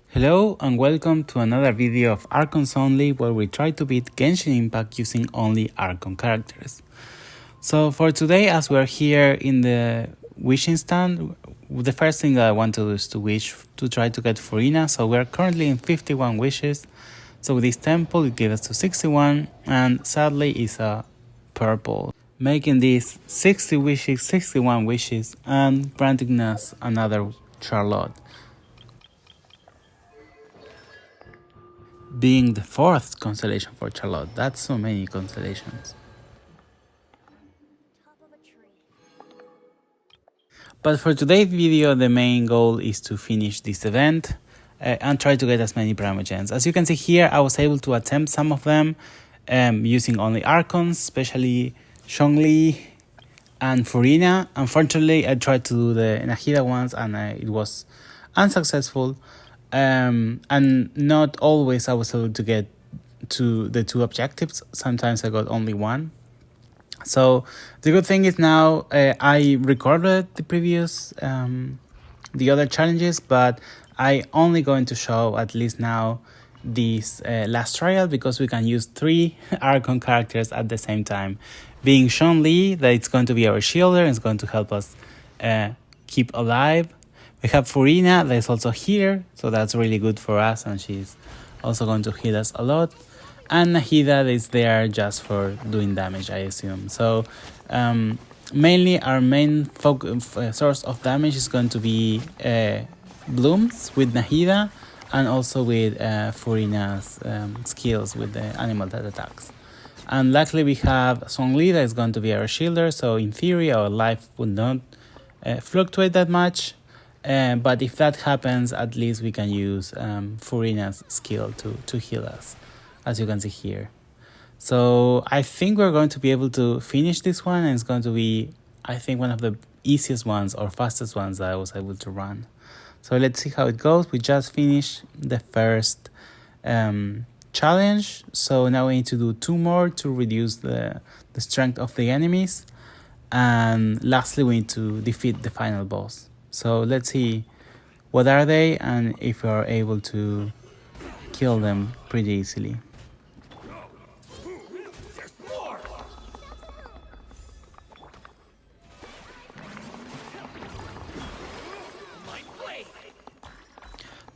Hello and welcome to another video of Archons Only, where we try to beat Genshin Impact using only Archon characters. So for today, as we're here in the wishing stand, the first thing that I want to do is to wish to try to get Furina. So we're currently in 51 wishes. So with this temple it gives us to 61, and sadly it's a purple, making these 60 wishes, 61 wishes, and granting us another Charlotte, being the fourth constellation for Charlotte. That's so many constellations. But for today's video, the main goal is to finish this event and try to get as many primogens. As you can see here, I was able to attempt some of them using only Archons, especially Zhongli and Furina. Unfortunately, I tried to do the Nahida ones and it was unsuccessful. And not always I was able to get to the two objectives. Sometimes I got only one. So the good thing is now I recorded the previous the other challenges, but I only going to show at least now this last trial, because we can use 3 Archon characters at the same time. Being Zhongli, that it's going to be our shielder and it's going to help us keep alive. We have Furina that is also here, so that's really good for us, and she's also going to hit us a lot. And Nahida is there just for doing damage, I assume. So mainly our main source of damage is going to be blooms with Nahida, and also with Furina's skills with the animal that attacks. And luckily we have Zhongli that is going to be our shielder, so in theory our life would not fluctuate that much. But if that happens, at least we can use Furina's skill to heal us, as you can see here. So I think we're going to be able to finish this one, and it's going to be, I think, one of the easiest ones or fastest ones that I was able to run. So let's see how it goes. We just finished the first challenge, so now we need to do 2 more to reduce the strength of the enemies, and lastly we need to defeat the final boss. So let's see what are they and if we are able to kill them pretty easily.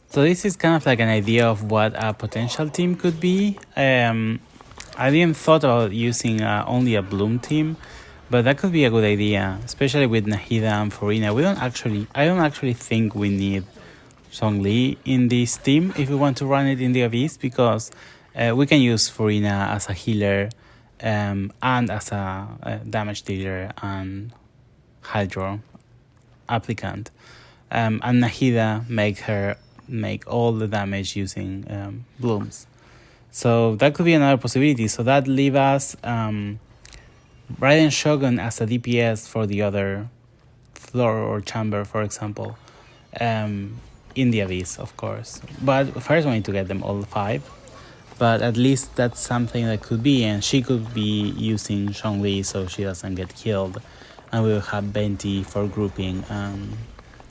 So this is kind of like an idea of what a potential team could be. I didn't thought about using only a bloom team, but that could be a good idea, especially with Nahida and Furina. I don't actually think we need Zhongli in this team if we want to run it in the Abyss, because we can use Furina as a healer and as a damage dealer and hydro applicant, and Nahida make all the damage using blooms. So that could be another possibility. So that leaves us Raiden Shogun as a DPS for the other floor or chamber, for example, in the Abyss, of course. But first we need to get them all 5. But at least that's something that could be, and she could be using Zhongli so she doesn't get killed. And we will have Venti for grouping and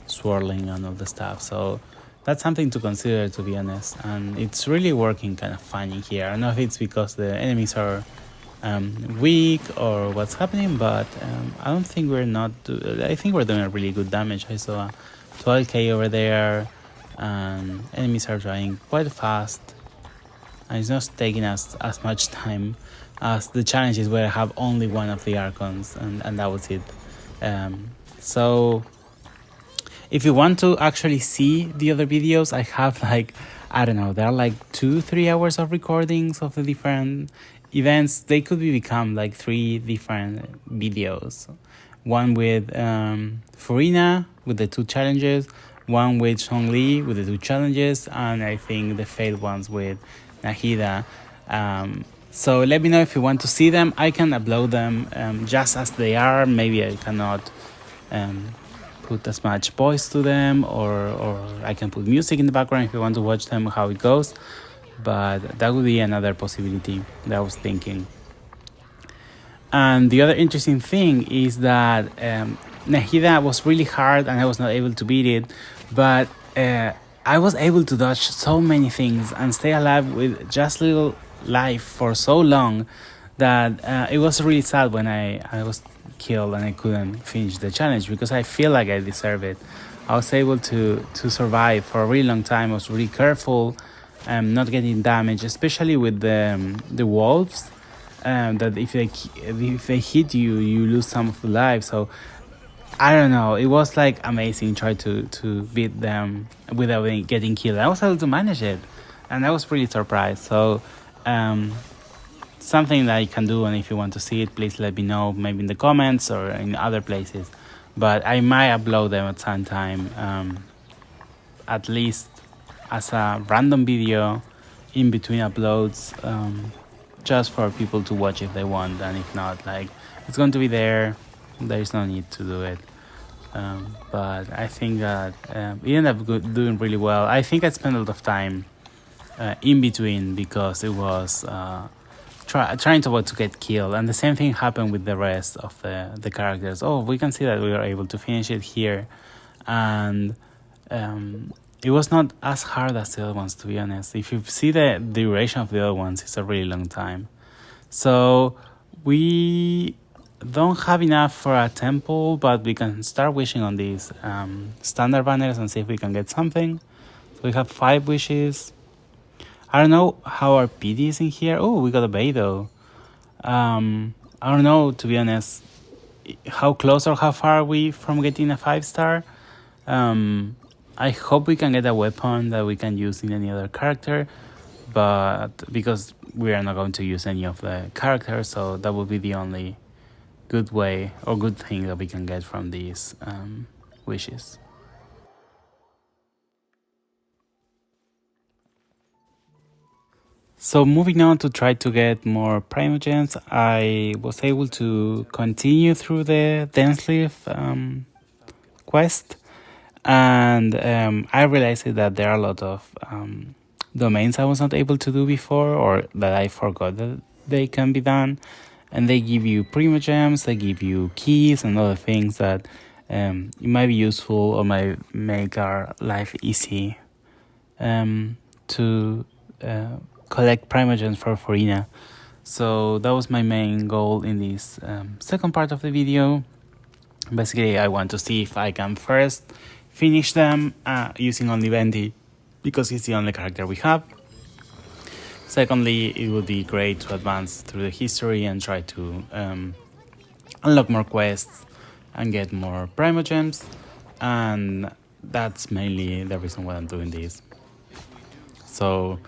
swirling and all the stuff. So that's something to consider, to be honest. And it's really working kind of funny here. I don't know if it's because the enemies are weak or what's happening, but I don't think I think we're doing a really good damage. I saw 12k over there, and enemies are trying quite fast, and it's not taking us as much time as the challenges where I have only one of the Archons, and that was it. So if you want to actually see the other videos, I have like, I don't know, there are like 2-3 hours of recordings of the different events. They could become like 3 different videos. One with Furina with the 2 challenges, one with Zhongli with the 2 challenges, and I think the failed ones with Nahida. So let me know if you want to see them. I can upload them just as they are. Maybe I cannot put as much voice to them, or I can put music in the background if you want to watch them, how it goes. But that would be another possibility that I was thinking. And the other interesting thing is that Nahida was really hard and I was not able to beat it, but I was able to dodge so many things and stay alive with just little life for so long that it was really sad when I was killed and I couldn't finish the challenge because I feel like I deserve it. I was able to survive for a really long time. I was really careful, not getting damaged, especially with the wolves. That if they hit you, you lose some of the life. So I don't know. It was like amazing try to beat them without getting killed. I was able to manage it, and I was really surprised. So um, something that I can do, and if you want to see it, please let me know, maybe in the comments or in other places. But I might upload them at some time, at least as a random video in between uploads, just for people to watch if they want, and if not, like it's going to be there. There is no need to do it. But I think that it ended up doing really well. I think I spent a lot of time in between because it was trying to avoid to get killed, and the same thing happened with the rest of the characters. Oh, we can see that we were able to finish it here, and it was not as hard as the other ones, to be honest. If you see the duration of the other ones, it's a really long time. So we don't have enough for a temple, but we can start wishing on these standard banners and see if we can get something. So we have 5 wishes. I don't know how our PD is in here. Oh, we got a bay though. I don't know, to be honest, how close or how far are we from getting a 5-star. I hope we can get a weapon that we can use in any other character, but because we are not going to use any of the characters, so that will be the only good way or good thing that we can get from these wishes. So moving on to try to get more primogens, I was able to continue through the Densleaf quest, and I realized that there are a lot of domains I was not able to do before, or that I forgot that they can be done, and they give you primogems, they give you keys and other things that it might be useful or might make our life easy to collect primogens for Furina. So that was my main goal in this second part of the video. Basically, I want to see if I can first finish them using only Venti, because he's the only character we have. Secondly, it would be great to advance through the history and try to unlock more quests and get more primogems, and that's mainly the reason why I'm doing this. So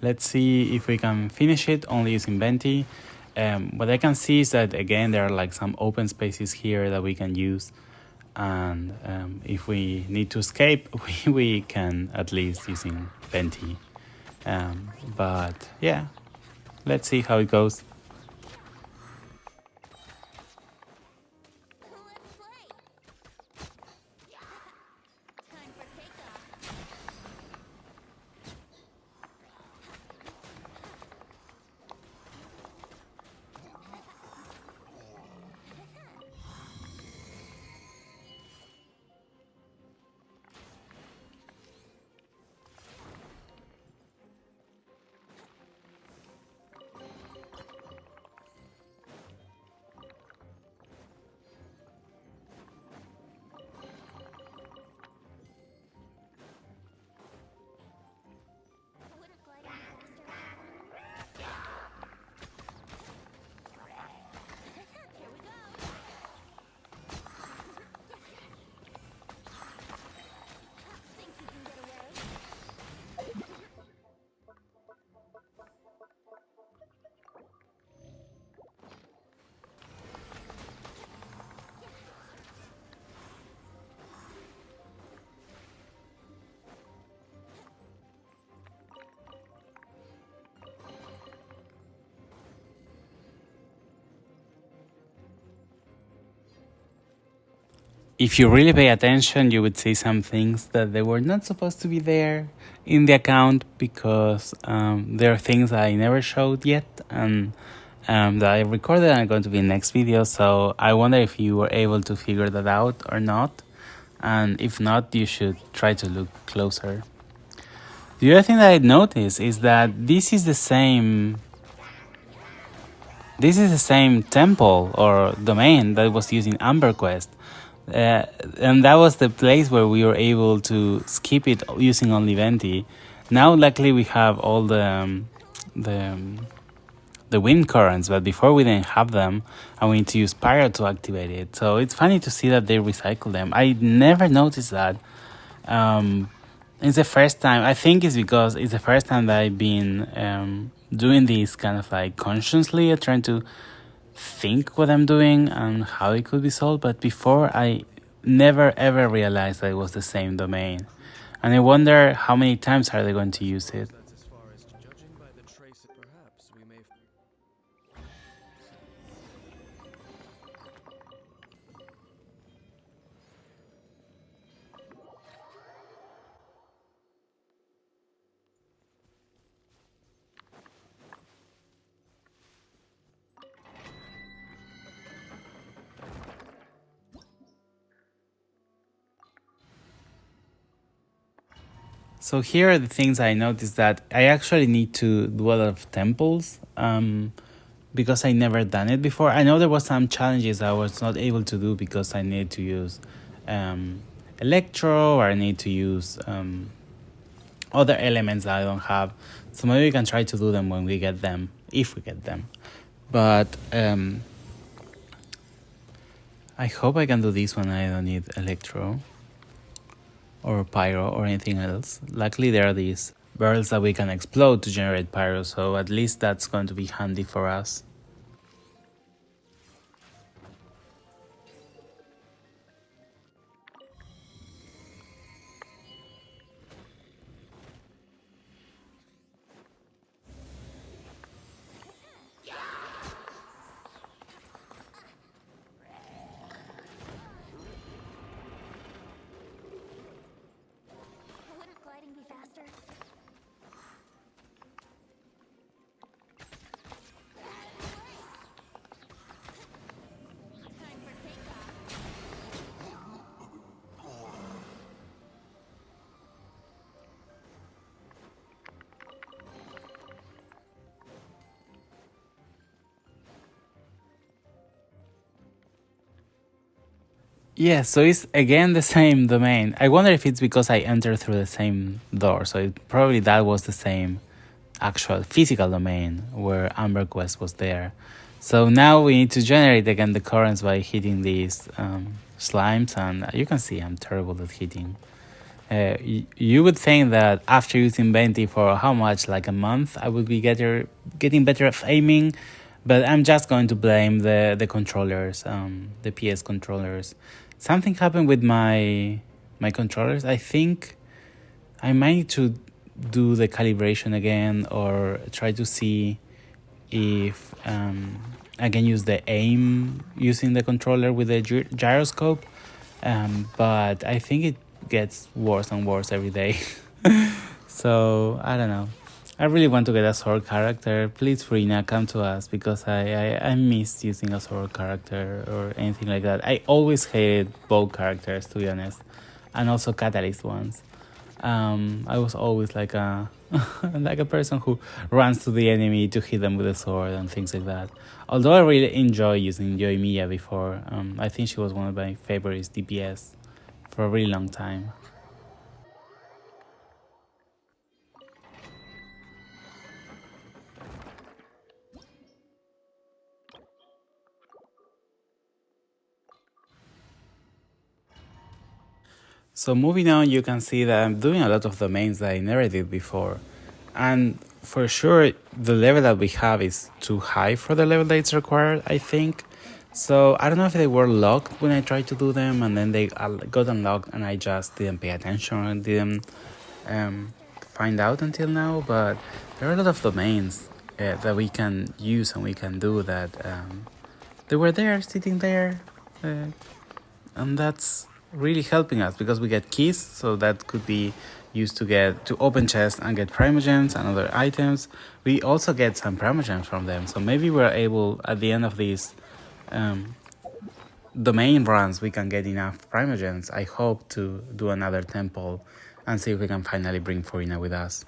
let's see if we can finish it only using Venti. What I can see is that again there are like some open spaces here that we can use, and if we need to escape, we can at least using Venti. But yeah, let's see how it goes. If you really pay attention, you would see some things that they were not supposed to be there in the account, because there are things I never showed yet and that I recorded and are going to be in next video. So I wonder if you were able to figure that out or not. And if not, you should try to look closer. The other thing that I noticed is that this is the same. This is the same temple or domain that was used in AmberQuest. Uh, and that was the place where we were able to skip it using only Venti. Now, luckily, we have all the wind currents, but before we didn't have them, and we need to use Pyro to activate it. So it's funny to see that they recycle them. I never noticed that. It's the first time. I think it's because it's the first time that I've been doing this kind of like consciously, trying to think what I'm doing and how it could be solved. But before, I never ever realized that it was the same domain, and I wonder how many times are they going to use it. So here are the things I noticed that I actually need to do a lot of temples because I never done it before. I know there was some challenges I was not able to do because I need to use electro, or I need to use other elements that I don't have. So maybe we can try to do them when we get them, if we get them. But I hope I can do this one. I don't need electro or pyro or anything else. Luckily, there are these barrels that we can explode to generate pyro, so at least that's going to be handy for us. Wouldn't gliding be faster? Time for takeoff. Yeah, so it's again the same domain. I wonder if it's because I entered through the same door, so probably that was the same actual physical domain where AmberQuest was there. So now we need to generate again the currents by hitting these slimes, and you can see I'm terrible at hitting. You would think that after using Venti for how much, like a month, I would be getting better at aiming, but I'm just going to blame the controllers, the PS controllers. Something happened with my controllers. I think I might need to do the calibration again or try to see if I can use the aim using the controller with the gyroscope. But I think it gets worse and worse every day. So I don't know. I really want to get a sword character. Please, Furina, come to us because I miss using a sword character or anything like that. I always hated bow characters, to be honest, and also catalyst ones. I was always like a like a person who runs to the enemy to hit them with a sword and things like that. Although I really enjoy using Yoimiya before, I think she was one of my favorites DPS for a really long time. So moving on, you can see that I'm doing a lot of domains that I never did before. And for sure, the level that we have is too high for the level that it's required, I think. So I don't know if they were locked when I tried to do them and then they got unlocked and I just didn't pay attention and didn't find out until now. But there are a lot of domains that we can use and we can do that they were there, sitting there. And that's really helping us because we get keys, so that could be used to open chests and get primogens and other items. We also get some primogens from them, so maybe we're able at the end of these domain runs we can get enough primogens, I hope, to do another temple and see if we can finally bring Furina with us.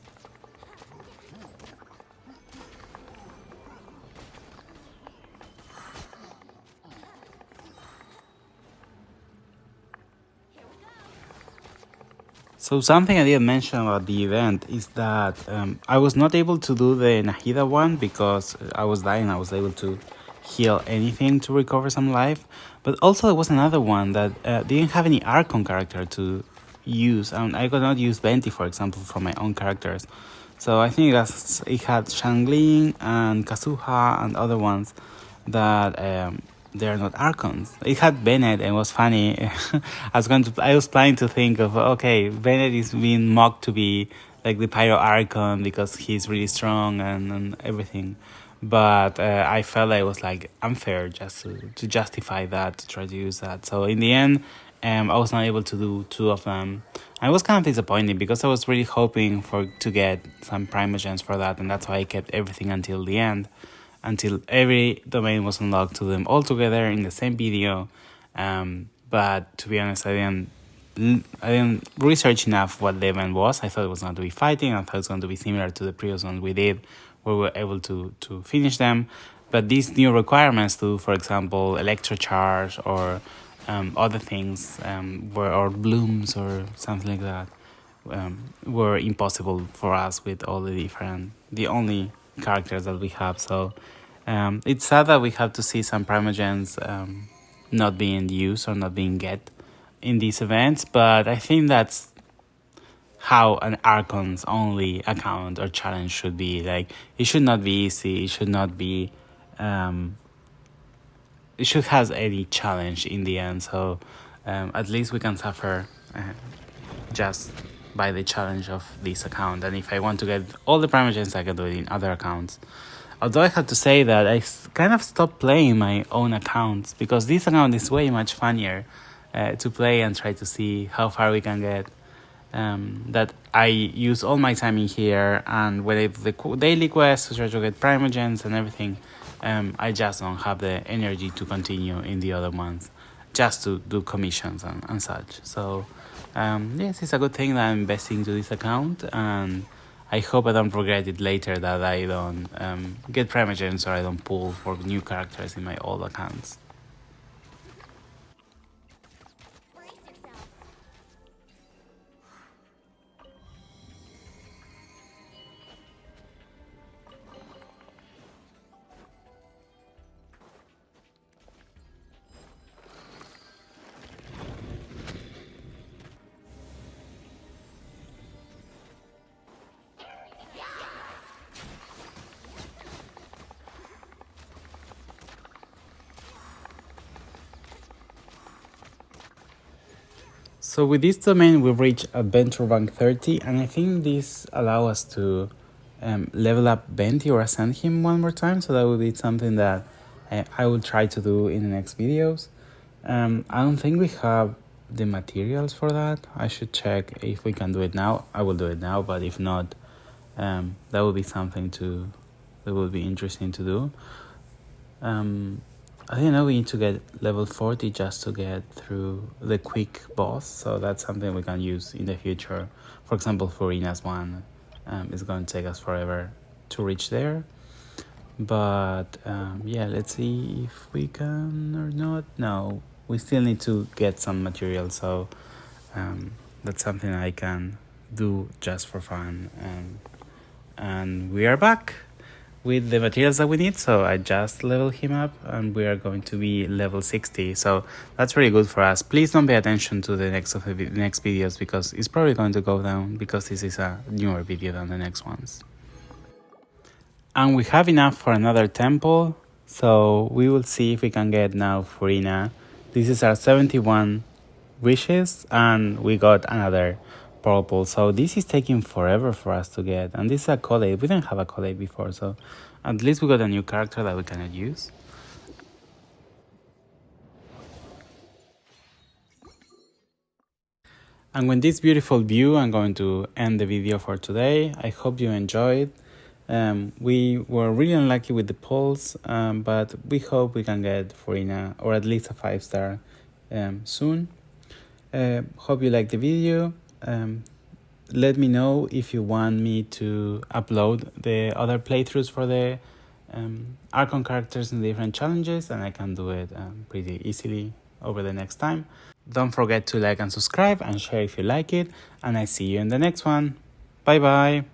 So something I didn't mention about the event is that I was not able to do the Nahida one because I was dying. I was able to heal anything to recover some life. But also there was another one that didn't have any Archon character to use. I could not use Venti, for example, for my own characters. So I think it had Zhongli and Kazuha and other ones that they're not Archons. It had Bennett, and it was funny. I was planning to think of, okay, Bennett is being mocked to be like the Pyro Archon because he's really strong and everything. But I felt like it was like unfair just to justify that, to try to use that. So in the end, I was not able to do two of them. I was kind of disappointed because I was really hoping to get some primogens for that, and that's why I kept everything until the end, until every domain was unlocked to them all together in the same video. But to be honest, I didn't research enough what the event was. I thought it was going to be fighting. I thought it was going to be similar to the previous ones we did, where we were able to finish them. But these new requirements to, for example, electrocharge or other things, or blooms or something like that, were impossible for us with all the only characters that we have. So it's sad that we have to see some primogens not being used or not being get in these events, but I think that's how an Archons Only account or challenge should be. Like, it should not be easy, it should not be it should have any challenge in the end. So at least we can suffer just by the challenge of this account. And if I want to get all the primogens, I can do it in other accounts. Although I have to say that I kind of stopped playing my own accounts because this account is way much funnier to play and try to see how far we can get. That I use all my time in here, and when I do the daily quests to try to get primogens and everything, I just don't have the energy to continue in the other ones, just to do commissions and such. So yes, it's a good thing that I'm investing into this account, and I hope I don't regret it later that I don't get primogens or I don't pull for new characters in my old accounts. Brace yourself. So with this domain, we've reached Adventure Rank 30, and I think this allows us to level up Venti or ascend him one more time. So that would be something that I will try to do in the next videos. I don't think we have the materials for that. I should check if we can do it now. I will do it now, but if not, that would be something that would be interesting to do. I think now we need to get level 40 just to get through the quick boss, so that's something we can use in the future. For example, Furina's one is going to take us forever to reach there. But yeah, let's see if we can or not. No, we still need to get some material, so that's something I can do just for fun. And we are back with the materials that we need. So I just leveled him up and we are going to be level 60. So that's really good for us. Please don't pay attention to the next videos because it's probably going to go down because this is a newer video than the next ones. And we have enough for another temple. So we will see if we can get now Furina. This is our 71 wishes and we got another purple. So this is taking forever for us to get, and this is a collab. We didn't have a collab before, so at least we got a new character that we cannot use. And with this beautiful view, I'm going to end the video for today. I hope you enjoyed. We were really unlucky with the polls, but we hope we can get Furina or at least a 5-star soon. Hope you liked the video. let me know if you want me to upload the other playthroughs for the Archon characters in different challenges, and I can do it pretty easily over the next time. Don't forget to like and subscribe and share if you like it, and I see you in the next one. Bye bye!